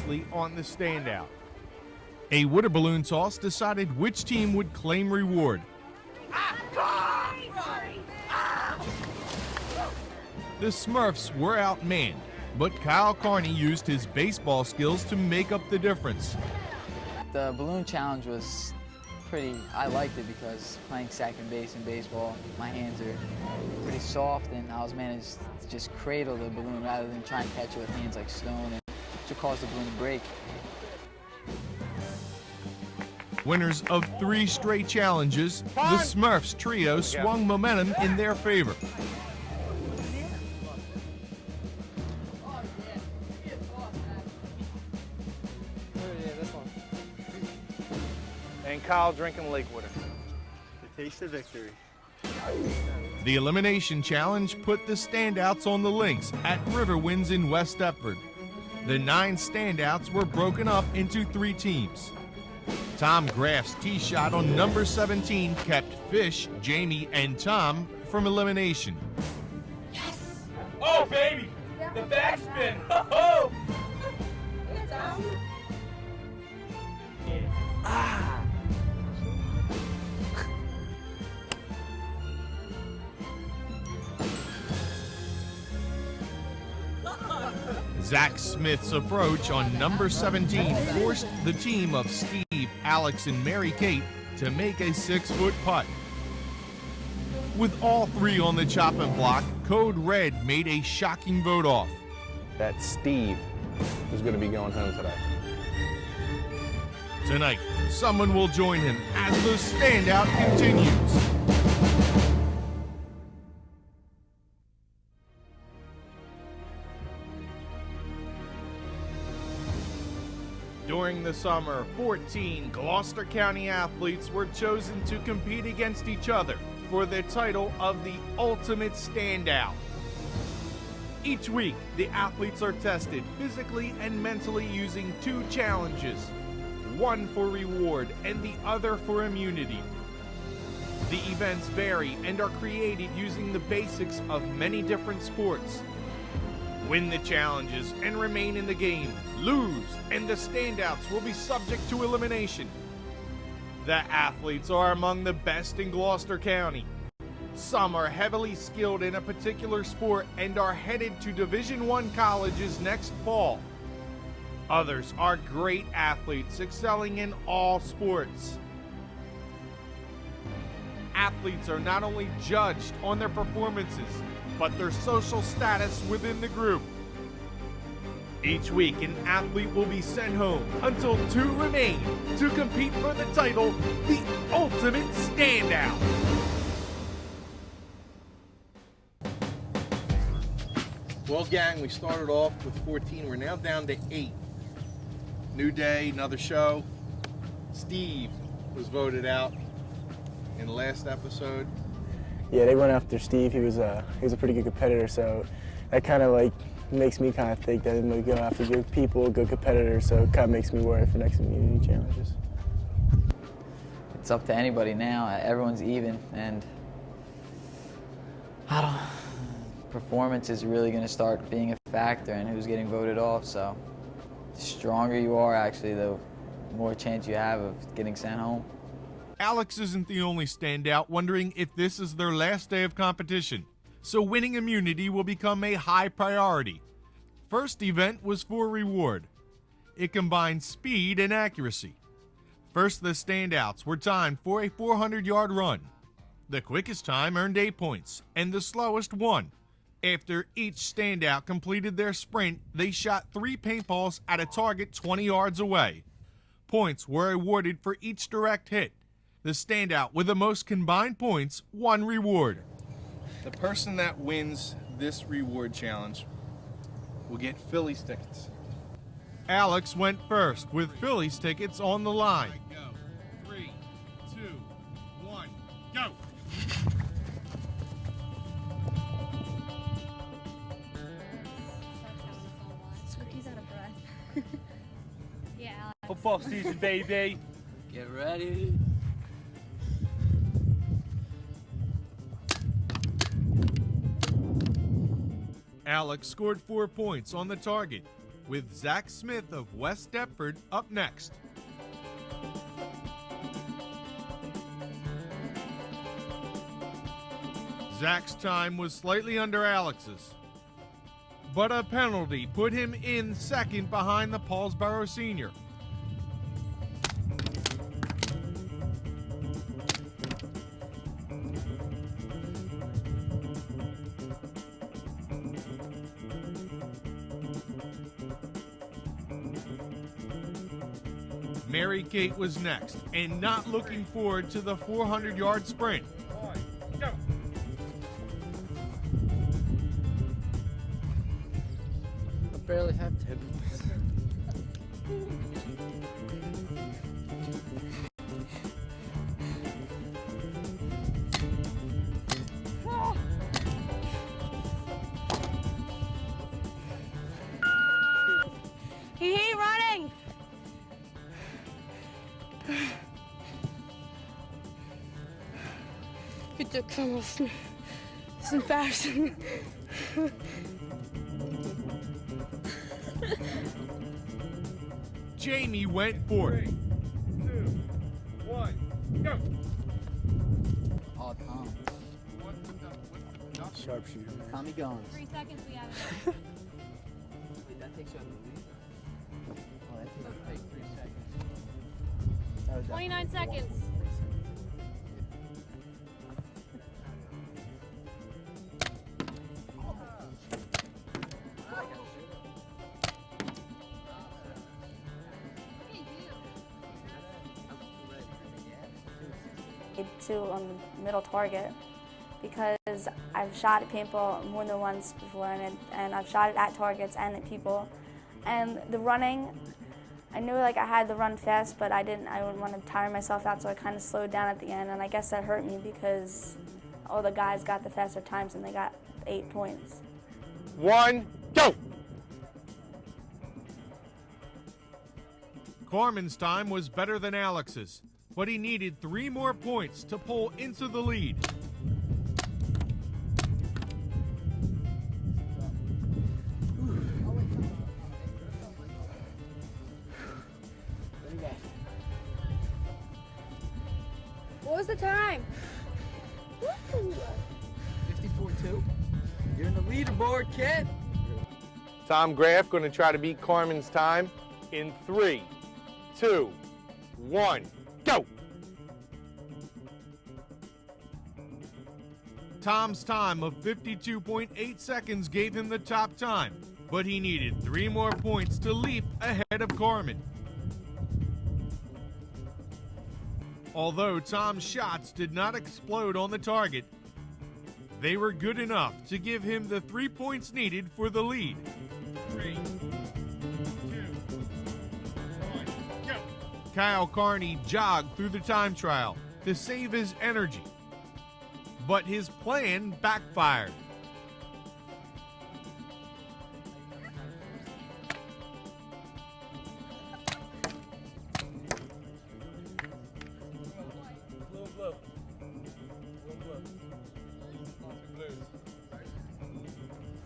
previously on the Standout. A water balloon toss decided which team would claim reward. The Smurfs were outmanned, but Kyle Carney used his baseball skills to make up the difference. The balloon challenge was I liked it because playing second base in baseball, my hands are pretty soft, and I was managed to just cradle the balloon rather than try and catch it with hands like stone, and which caused the balloon to break. Winners of 3 straight challenges, the Smurfs trio swung momentum in their favor. And Kyle drinking lake water. The taste of victory. The elimination challenge put the Standouts on the links at Riverwinds in West Deptford. The 9 Standouts were broken up into 3 teams. Tom Graff's tee shot on number 17 kept Fish, Jamie, and Tom from elimination. Yes! Oh, baby! The backspin! Oh! Ah! Zach Smith's approach on number 17 forced the team of Steve, Alex, and Mary Kate to make a 6-foot putt. With all 3 on the chopping block, Code Red made a shocking vote off. That Steve is going to be going home today. Tonight, someone will join him as the Standout continues. During the summer, 14 Gloucester County athletes were chosen to compete against each other for the title of the Ultimate Standout. Each week, the athletes are tested physically and mentally using 2 challenges, one for reward and the other for immunity. The events vary and are created using the basics of many different sports. Win the challenges and remain in the game. Lose, and the Standouts will be subject to elimination. The athletes are among the best in Gloucester County. Some are heavily skilled in a particular sport and are headed to Division I colleges next fall. Others are great athletes excelling in all sports. Athletes are not only judged on their performances, but their social status within the group. Each week, an athlete will be sent home until 2 remain to compete for the title, the Ultimate Standout. Well, gang, we started off with 14. We're now down to 8. New day, another show. Steve was voted out in the last episode. Yeah, they went after Steve. He was a pretty good competitor, so that kind of like makes me kind of think that we go after good people, good competitors, so it kind of makes me worry for next immunity challenges. It's up to anybody now. Everyone's even, and performance is really going to start being a factor in who's getting voted off. So the stronger you are, actually, the more chance you have of getting sent home. Alex isn't the only Standout wondering if this is their last day of competition, so winning immunity will become a high priority. First event was for reward. It combined speed and accuracy. First, the Standouts were timed for a 400-yard run. The quickest time earned 8 points, and the slowest 1. After each Standout completed their sprint, they shot 3 paintballs at a target 20 yards away. Points were awarded for each direct hit. The Standout with the most combined points won reward. The person that wins this reward challenge will get Phillies tickets. Alex went first with Phillies tickets on the line. Go. 3, 2, 1, go! He's out of breath. Yeah, Alex. Football season, baby. Get ready. Alex scored 4 points on the target. with Zach Smith of West Deptford up next. Zach's time was slightly under Alex's, but a penalty put him in second behind the Paulsboro senior. Mary Kate was next, and not looking forward to the 400-yard sprint. Go. I barely have 10 He hate running. You took some of me. It's embarrassing. Jamie went fourth. 3, 2, 1, go. all Tom. Sharpshooter, man. Tommy Gones. 3 seconds we have. Wait, that takes you out of the lead? Oh, that takes 3 seconds. That was 29 seconds. To on the middle target because I've shot at paintball more than once before, and I've shot it at targets and at people. And the running, I knew like I had to run fast, but I didn't want to tire myself out, so I kind of slowed down at the end, and I guess that hurt me because all the guys got the faster times and they got 8 points. 1, go. Corman's time was better than Alex's, but he needed 3 more points to pull into the lead. What was the time? 54-2. You're in the leaderboard, kid. Tom Graff going to try to beat Carmen's time in 3, 2, 1, go. Tom's time of 52.8 seconds gave him the top time, but he needed 3 more points to leap ahead of Carmen. Although Tom's shots did not explode on the target, they were good enough to give him the 3 points needed for the lead. 3, 2, 1, go. Kyle Carney jogged through the time trial to save his energy, but his plan backfired.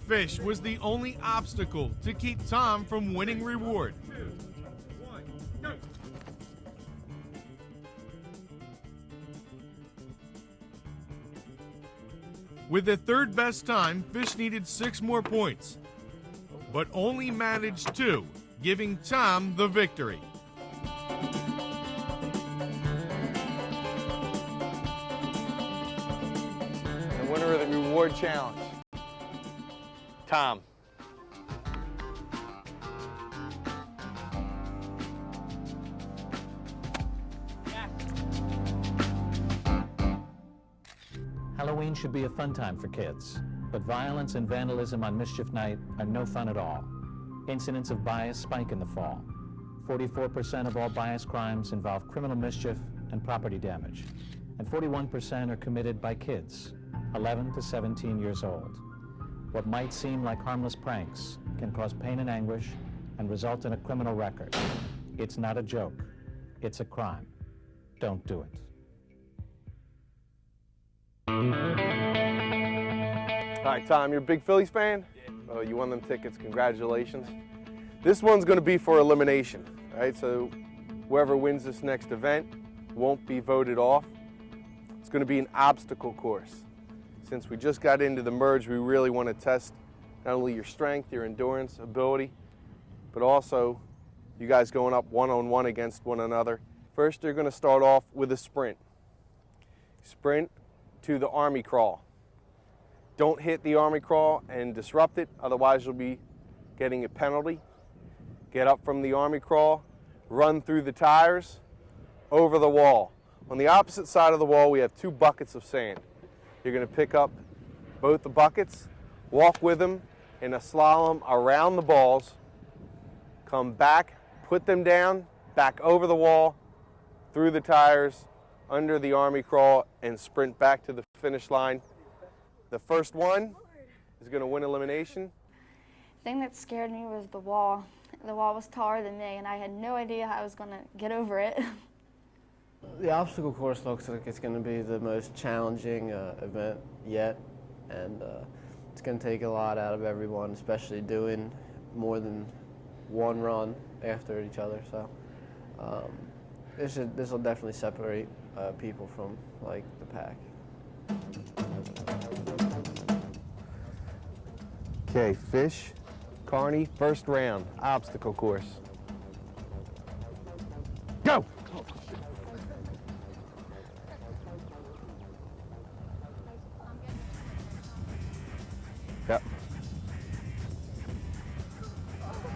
Fish was the only obstacle to keep Tom from winning reward. 2, 1, go. With the third best time, Fish needed 6 more points, but only managed 2, giving Tom the victory. The winner of the reward challenge, Tom. Halloween should be a fun time for kids, but violence and vandalism on Mischief Night are no fun at all. Incidents of bias spike in the fall. 44% of all bias crimes involve criminal mischief and property damage, and 41% are committed by kids, 11 to 17 years old. What might seem like harmless pranks can cause pain and anguish and result in a criminal record. It's not a joke. It's a crime. Don't do it. All right, Tom, you're a big Phillies fan? Yeah. Well, you won them tickets. Congratulations. This one's going to be for elimination, right? So whoever wins this next event won't be voted off. It's going to be an obstacle course. Since we just got into the merge, we really want to test not only your strength, your endurance, ability, but also you guys going up one-on-one against one another. First, you're going to start off with a sprint. Sprint to the army crawl. Don't hit the army crawl and disrupt it, otherwise you'll be getting a penalty. Get up from the army crawl, run through the tires, over the wall. On the opposite side of the wall, we have 2 buckets of sand. You're going to pick up both the buckets, walk with them in a slalom around the balls, come back, put them down, back over the wall, through the tires, under the army crawl, and sprint back to the finish line. The first one is going to win elimination. The thing that scared me was the wall. The wall was taller than me, and I had no idea how I was going to get over it. The obstacle course looks like it's going to be the most challenging event yet, and it's going to take a lot out of everyone, especially doing more than one run after each other. So this will definitely separate people from like the pack. Okay, Fish, Carney, first round, obstacle course. Go! Yep.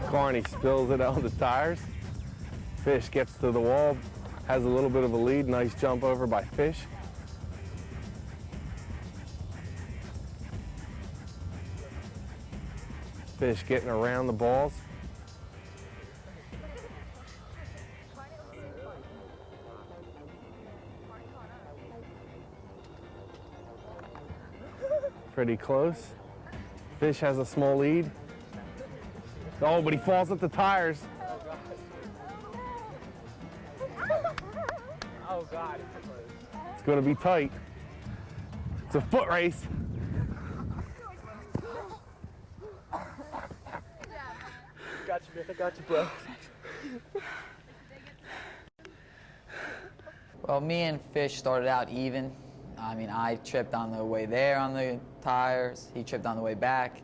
Carney spills it on the tires. Fish gets to the wall, has a little bit of a lead. Nice jump over by Fish. Fish getting around the balls. Pretty close. Fish has a small lead. Oh, but he falls at the tires. Oh, God. It's going to be tight. It's a foot race. Got you, I got you, bro. Well, me and Fish started out even. I mean, I tripped on the way there on the tires. He tripped on the way back.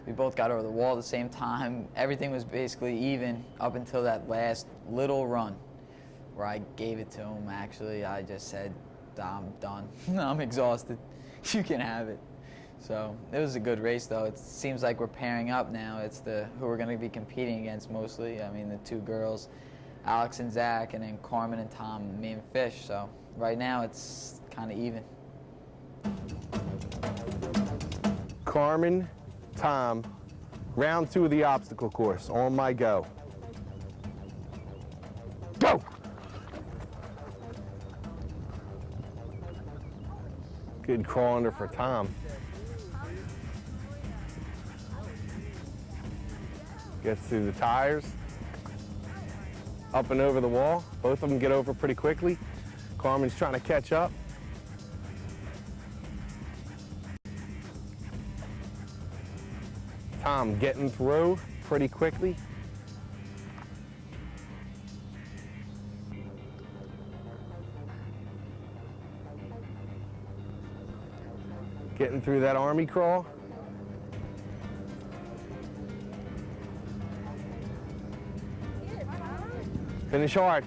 We both got over the wall at the same time. Everything was basically even up until that last little run where I gave it to him, actually. I just said, I'm done. I'm exhausted. You can have it. So it was a good race, though. It seems like we're pairing up now. It's who we're going to be competing against mostly. I mean, the 2 girls, Alex and Zach, and then Carmen and Tom, me and Fish. So right now it's kind of even. Carmen, Tom, round 2 of the obstacle course. On my go. Go! Good crawl under for Tom. Gets through the tires. Up and over the wall. Both of them get over pretty quickly. Carmen's trying to catch up. Tom getting through pretty quickly. Getting through that army crawl. Finish hard.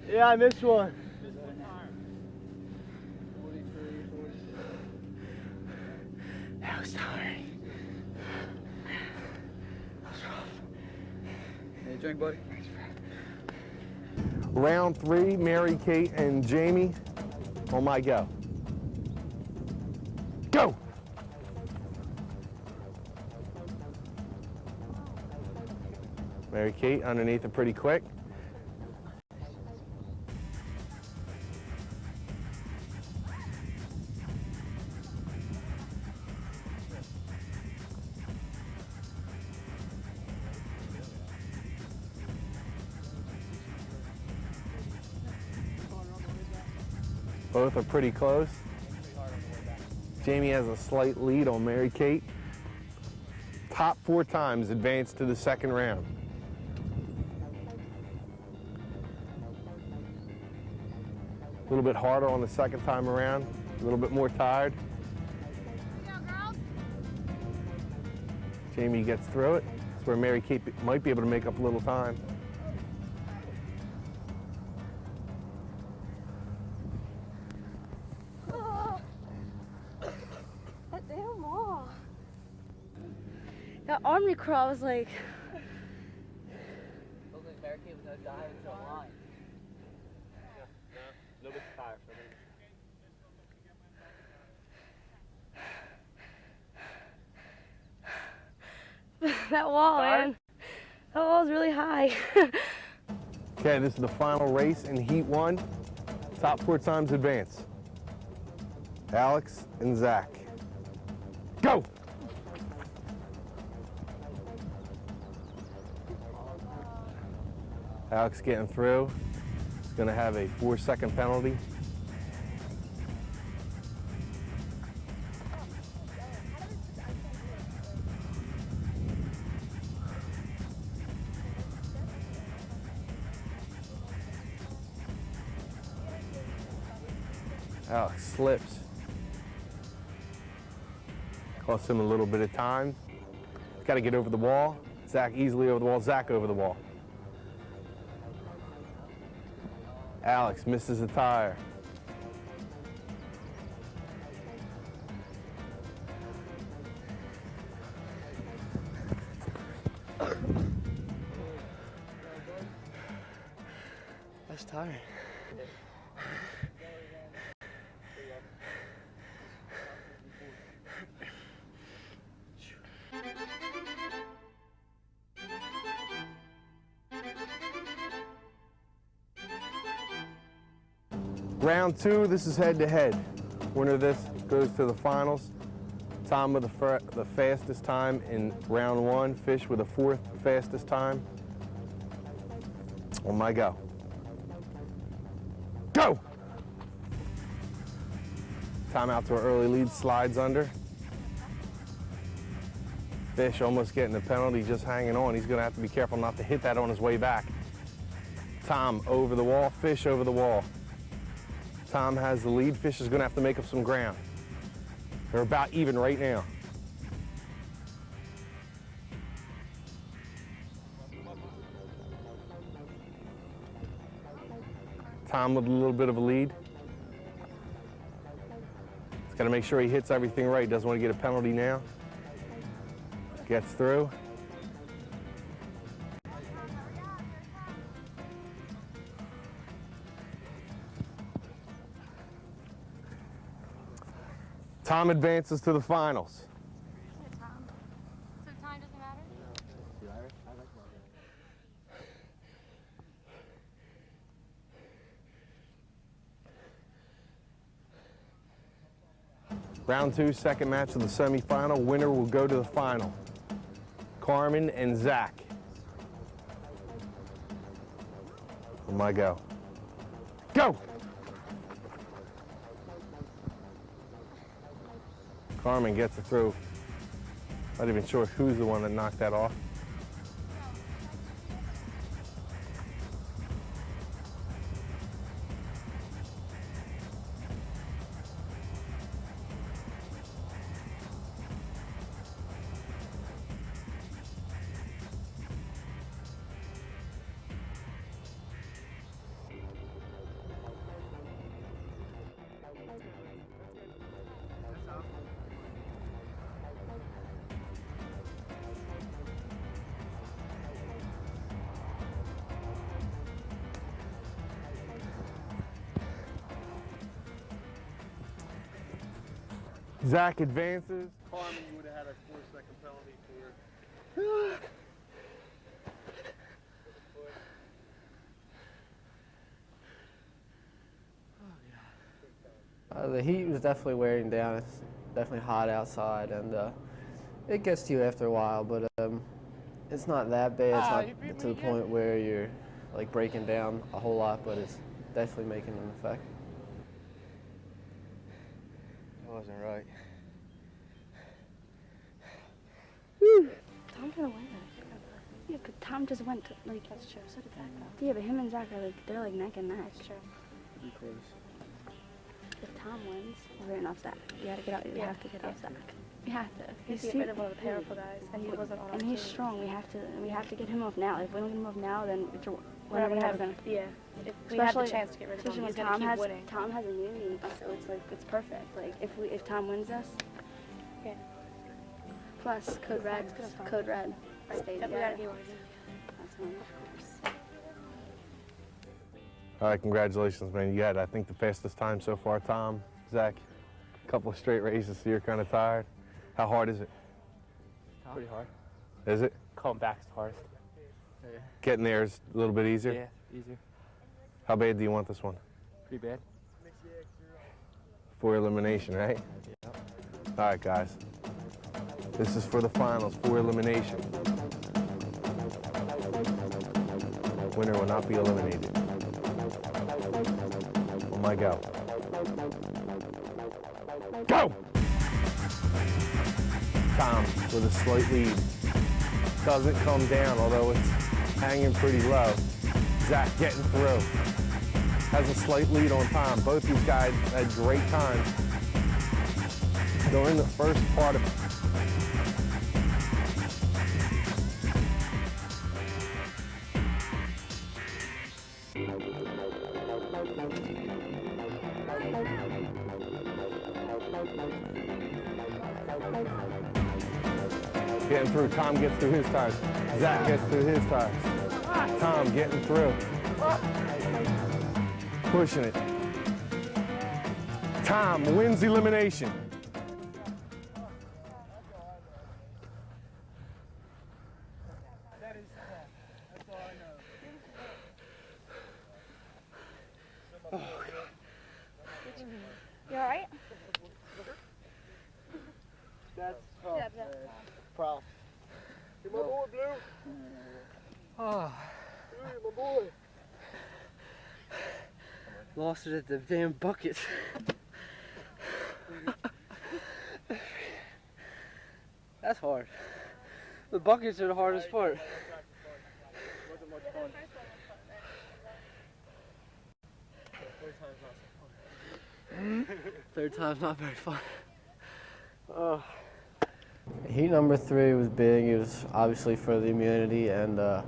Yeah, I missed one. That was tiring. That was rough. Hey, drink, buddy. Round 3, Mary, Kate, and Jamie. On my go. Go! Mary Kate underneath it pretty quick. Both are pretty close. Jamie has a slight lead on Mary Kate. Top 4 times advance to the second round. A little bit harder on the second time around, a little bit more tired. Jamie gets through it. That's where Mary Kate might be able to make up a little time. That damn wall. That army crawl was like. Looks like Mary Kate was gonna dive into a line. A little bit tired. That wall, man. That wall's really high. Okay, this is the final race in Heat 1. Top 4 times advance. Alex and Zach. Go! Alex getting through. He's going to have a 4-second penalty. Alex slips. Costs him a little bit of time. He's got to get over the wall. Zach easily over the wall. Zach over the wall. Alex misses a tire. That's tiring. Round 2, this is head-to-head. Winner of this goes to the finals. Tom with the fastest time in round 1, Fish with the 4th fastest time. On my go. Go! Timeout to our early lead, slides under. Fish almost getting the penalty, just hanging on. He's gonna have to be careful not to hit that on his way back. Tom over the wall, Fish over the wall. Tom has the lead. Fish is going to have to make up some ground. They're about even right now. Tom with a little bit of a lead. He's got to make sure he hits everything right. Doesn't want to get a penalty now. Gets through. Tom advances to the finals. Tom. So time doesn't matter? Round 2, second match of the semifinal. Winner will go to the final. Carmen and Zach. On my go. Go! Carmen gets it through. Not even sure who's the one that knocked that off. Zach advances. Carmen would have had a 4-second penalty for The heat was definitely wearing down. It's definitely hot outside, and it gets to you after a while, but it's not that bad. It's not to the point where you're like breaking down a whole lot, but it's definitely making an effect. wasn't right. Tom's gonna win it. Yeah, but Tom just went to, like, that's true. So did Zach, though. Yeah, but him and Zach are like, they're like neck and neck. That's true. Be close. If Tom wins, we're getting off Zach. You gotta get out. We have to get off Zach. We have to. He's get rid of one of the powerful guys, and he wasn't on our And he's team. strong. We have to get him off now. If we don't get him off now, then we're never gonna. Yeah. If we have the chance to get rid of him, especially he's when gonna keep winning. Tom has immunity, so it's like it's perfect. Like if Tom wins us. Yeah. Plus Code Red. Code Red. Stay Yep, we gotta get rid of him. That's one, of course. All right, congratulations, man. You had, I think, the fastest time so far, Tom, Zach. A couple of straight races, so you're kind of tired. How hard is it? Pretty hard. Is it? Coming back's the hardest. Yeah. Getting there is a little bit easier? Yeah, easier. How bad do you want this one? Pretty bad. For elimination, right? Yep. All right, guys. This is for the finals, for elimination. Winner will not be eliminated. Oh my go. Go! Tom with a slight lead. Doesn't come down, although it's hanging pretty low. Zach getting through. Has a slight lead on Tom. Both these guys had great times during the first part of it. Getting through. Tom gets through his tires. Zach gets through his tires. Tom getting through. Pushing it. Tom wins elimination. You alright? That's tough, man. Props. You're my boy, Blue. Oh. Blue, my boy. Lost it at the damn bucket. That's hard. The buckets are the hardest part. Wasn't much fun. Third time's not very fun. Heat number 3 was big. It was obviously for the immunity, and it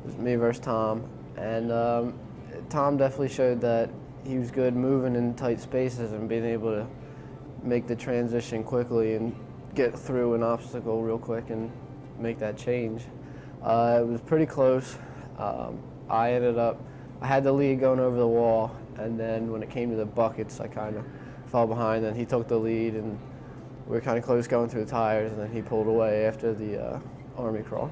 was me versus Tom. And Tom definitely showed that he was good moving in tight spaces and being able to make the transition quickly and get through an obstacle real quick and make that change. It was pretty close. I had the lead going over the wall, and then when it came to the buckets, I kind of fell behind, and he took the lead, and we were kind of close going through the tires, and then he pulled away after the army crawl.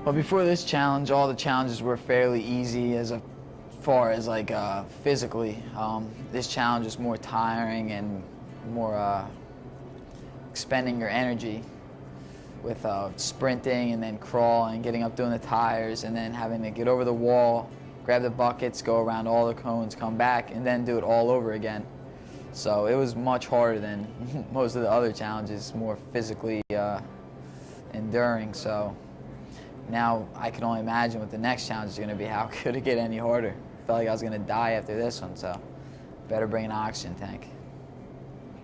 Well, before this challenge, all the challenges were fairly easy as far as like physically. This challenge is more tiring and more expending your energy with sprinting and then crawling, getting up doing the tires, and then having to get over the wall, grab the buckets, go around all the cones, come back, and then do it all over again. So it was much harder than most of the other challenges, more physically enduring. So now I can only imagine what the next challenge is going to be. How could it get any harder? Felt like I was going to die after this one, so better bring an oxygen tank.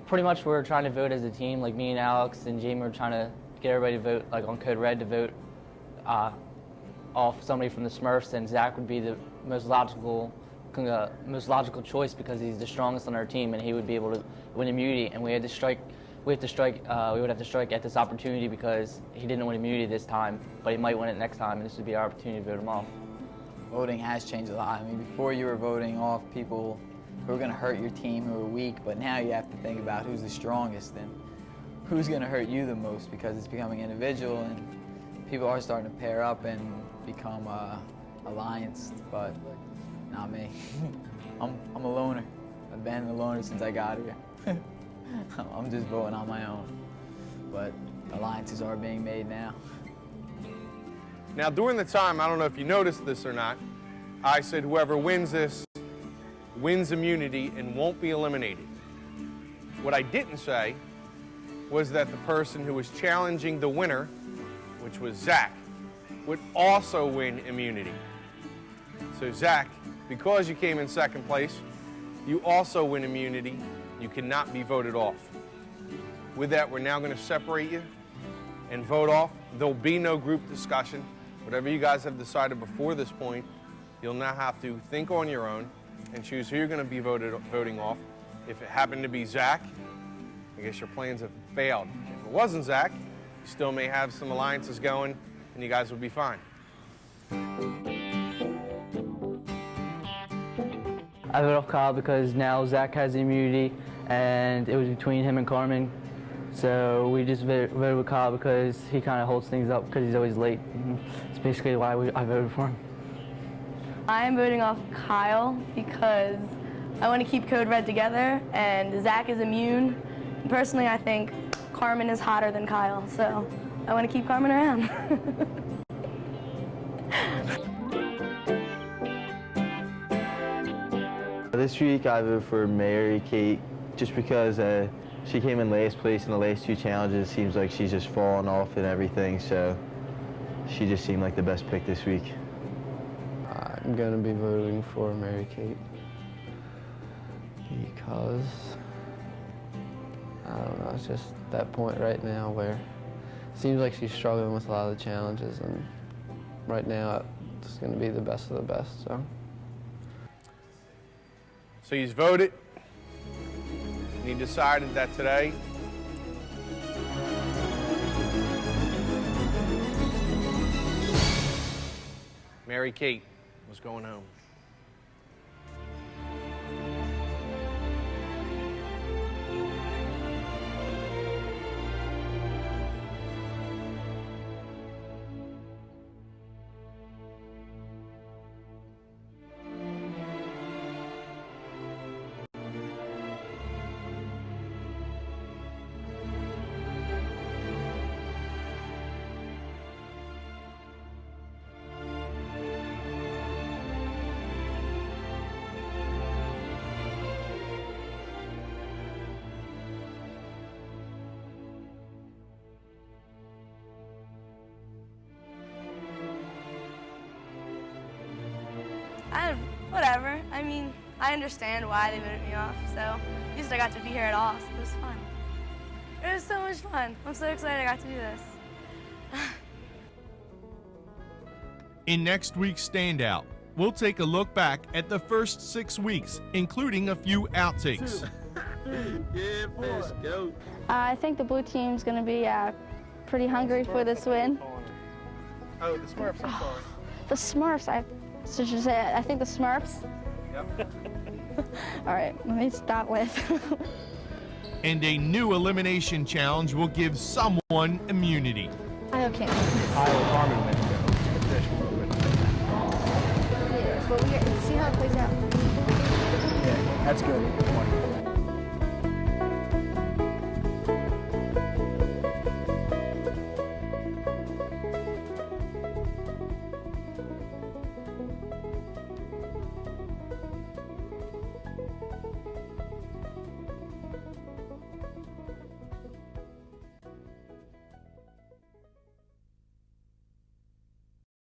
Pretty much we're trying to vote as a team. Like me and Alex and Jamie were trying to get everybody to vote, like on Code Red, to vote off somebody from the Smurfs, and Zach would be the most logical choice because he's the strongest on our team, and he would be able to win immunity. And we would have to strike at this opportunity because he didn't win immunity this time, but he might win it next time, and this would be our opportunity to vote him off. Voting has changed a lot. I mean, before you were voting off people who are going to hurt your team, who are weak, but now you have to think about who's the strongest and who's going to hurt you the most, because it's becoming individual, and people are starting to pair up and become allianced, but not me. I'm a loner. I've been a loner since I got here. I'm just voting on my own, but alliances are being made now. Now, during the time, I don't know if you noticed this or not, I said whoever wins this wins immunity and won't be eliminated. What I didn't say was that the person who was challenging the winner, which was Zach, would also win immunity. So Zach, because you came in second place, you also win immunity. You cannot be voted off. With that, we're now going to separate you and vote off. There'll be no group discussion. Whatever you guys have decided before this point, you'll now have to think on your own and choose who you're going to be voting off. If it happened to be Zach, I guess your plans have failed. If it wasn't Zach, you still may have some alliances going and you guys will be fine. I voted off Kyle because now Zach has the immunity, and it was between him and Carmen. So we just voted with Kyle because he kind of holds things up because he's always late. It's basically why I voted for him. I'm voting off Kyle because I want to keep Code Red together, and Zach is immune. Personally, I think Carmen is hotter than Kyle, so I want to keep Carmen around. This week I voted for Mary Kate just because she came in last place in the last two challenges. Seems like she's just fallen off and everything, so she just seemed like the best pick this week. I'm going to be voting for Mary Kate because, I don't know, it's just that point right now where it seems like she's struggling with a lot of the challenges, and right now it's going to be the best of the best. So he's voted, and he decided that today Mary Kate was going home. Whatever. I mean, I understand why they voted me off, so at least I got to be here at all, so it was fun. It was so much fun. I'm so excited I got to do this. In next week's Standout, we'll take a look back at the first 6 weeks, including a few outtakes. Yeah, let's go. I think the blue team's going to be pretty hungry for this win. Oh, the Smurfs, I'm sorry. The Smurfs, I think the Smurfs. Yep. All right, let me start with. And a new elimination challenge will give someone immunity. I can't. Carmen wins. But we see how it plays out. Yeah, that's good.